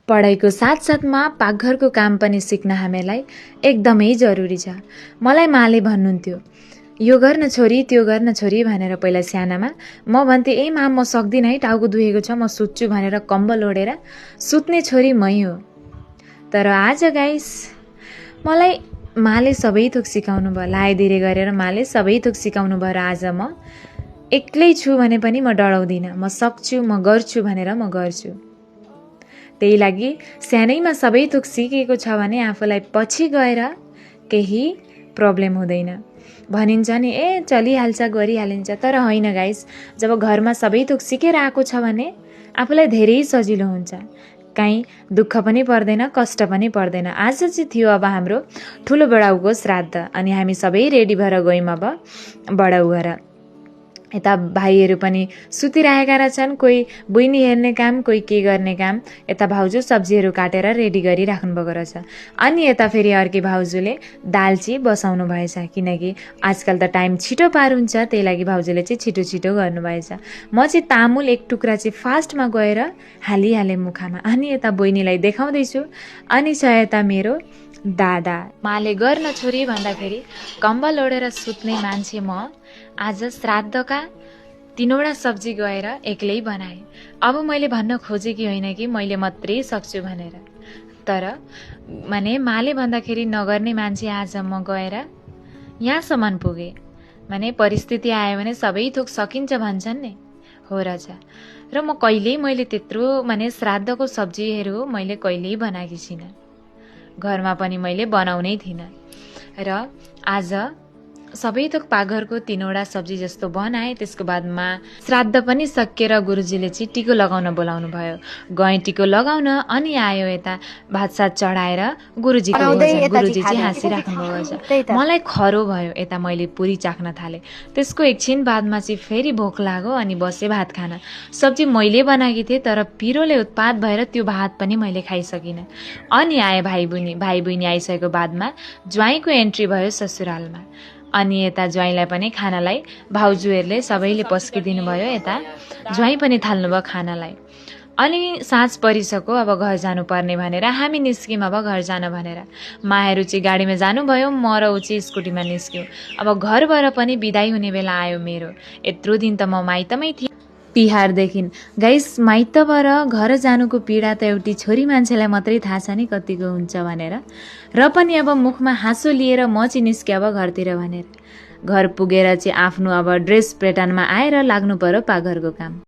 पढाइको साथसाथमा पाकघरको काम पनि सिक्न हामीलाई एकदमै जरुरी छ। मलाई माले भन्नुहुन्थ्यो, यो गर्न छोरी त्यो गर्न छोरी भनेर पहिला सानामा। म भन्थेँ, ए माम म सक्दिनँ है, टाउको दुखेको छ, म सुत्छु भनेर कम्बल ओढेर सुत्ने छोरी मै हो। तर आज गाइस मलाई माले सबै थोक सिकाउनु भयो, लाएधिरे गरेर माले सबै थोक सिकाउनु भयो र आज म एक्लै छु भने पनि म डराउँदिनँ। म सक्छु, म गर्छु भनेर म गर्छु। त्यही लागि सानैमा सबै थोक सिकेको छ भने आफूलाई पछि गएर केही प्रब्लम हुँदैन। भनिन्छ नि, ए चलिहाल्छ, गरिहालिन्छ। तर होइन गाइस, जब घरमा सबै थोक सिकेर आएको छ भने आफूलाई धेरै सजिलो हुन्छ। काहीँ दुःख पनि पर्दैन, कष्ट पनि पर्दैन। आज चाहिँ थियो अब हाम्रो ठुलो बडाउको श्राद्ध अनि हामी सबै रेडी भएर गयौँ अब बडाउ घर। यता भाइहरू पनि सुतिरहेका रहेछन्, कोही बुइनी हेर्ने काम, कोही के गर्ने काम। यता भाउजू सब्जीहरू काटेर रेडी गरिराख्नु भएको रहेछ। अनि यता फेरि अर्कै भाउजूले दाल चाहिँ बसाउनु भएछ, किनकि आजकल त टाइम छिटो पार हुन्छ, त्यही लागि भाउजूले चाहिँ छिटो छिटो गर्नुभएछ। म चाहिँ तामुल एक टुक्रा चाहिँ फास्टमा गएर हालिहालेँ मुखामा। अनि यता बहिनीलाई देखाउँदैछु। अनि छ यता मेरो दादा। माले गर्न छोरी भन्दाखेरि कम्बल ओढेर सुत्ने मान्छे म आज श्राद्धका 3वटा सब्जी गएर एक्लै बनाएँ। अब मैले भन्न खोजेकी होइन कि मैले मात्रै सक्छु भनेर, तर माने माले भन्दाखेरि नगर्ने मान्छे आज म गएर यहाँसम्म पुगेँ। माने परिस्थिति आयो भने सबै थोक सकिन्छ भन्छन् नि, हो रहेछ। र म कहिल्यै मैले त्यत्रो माने श्राद्धको सब्जीहरू मैले कहिल्यै बनाएकी छिनँ, घरमा पनि मैले बनाउनै थिइनँ। र आज सबै थोक पाकघरको 3वटा सब्जी जस्तो बनाएँ। त्यसको बादमा श्राद्ध पनि सकिएर गुरुजीले चाहिँ टिको लगाउन बोलाउनु भयो। गएँ टिको लगाउन, अनि आयो यता भातसात चढाएर गुरुजीको भोजन। गुरुजी चाहिँ हाँसिराख्नु भएको छ। मलाई खरो भयो, यता मैले पुरी चाख्न थालेँ। त्यसको एकछिन बादमा चाहिँ फेरि भोक लाग्यो अनि बसेँ भात खान। सब्जी मैले बनाएकी थिएँ, तर पिरोले उत्पात भएर त्यो भात पनि मैले खाइसकिनँ। अनि आए भाइ बहिनी आइसकेको बादमा ज्वाइँको एन्ट्री भयो ससुरालमा। अनि यता ज्वाइँलाई पनि खानालाई भाउजूहरूले सबैले पस्किदिनु भयो। यता ज्वाइँ पनि थाल्नुभयो खानालाई। अनि साँझ परिसक्यो, अब घर जानुपर्ने भनेर हामी निस्क्यौँ अब घर जान भनेर। माहरू चाहिँ गाडीमा जानुभयो, म र ऊ चाहिँ स्कुटीमा निस्क्यौँ। अब घरबाट पनि बिदाई हुने बेला आयो मेरो। यत्रो दिन त म माइतमै थिएँ तिहारदेखि। गाइस, माइतबाट घर जानुको पीडा त एउटी छोरी मान्छेलाई मात्रै थाहा छ नि कतिको हुन्छ भनेर। र पनि अब मुखमा हाँसो लिएर म चाहिँ निस्केँ अब घरतिर भनेर। घर पुगेर चाहिँ आफ्नो अब ड्रेस पेटर्नमा आएर लाग्नु पर्यो पाकघरको काम।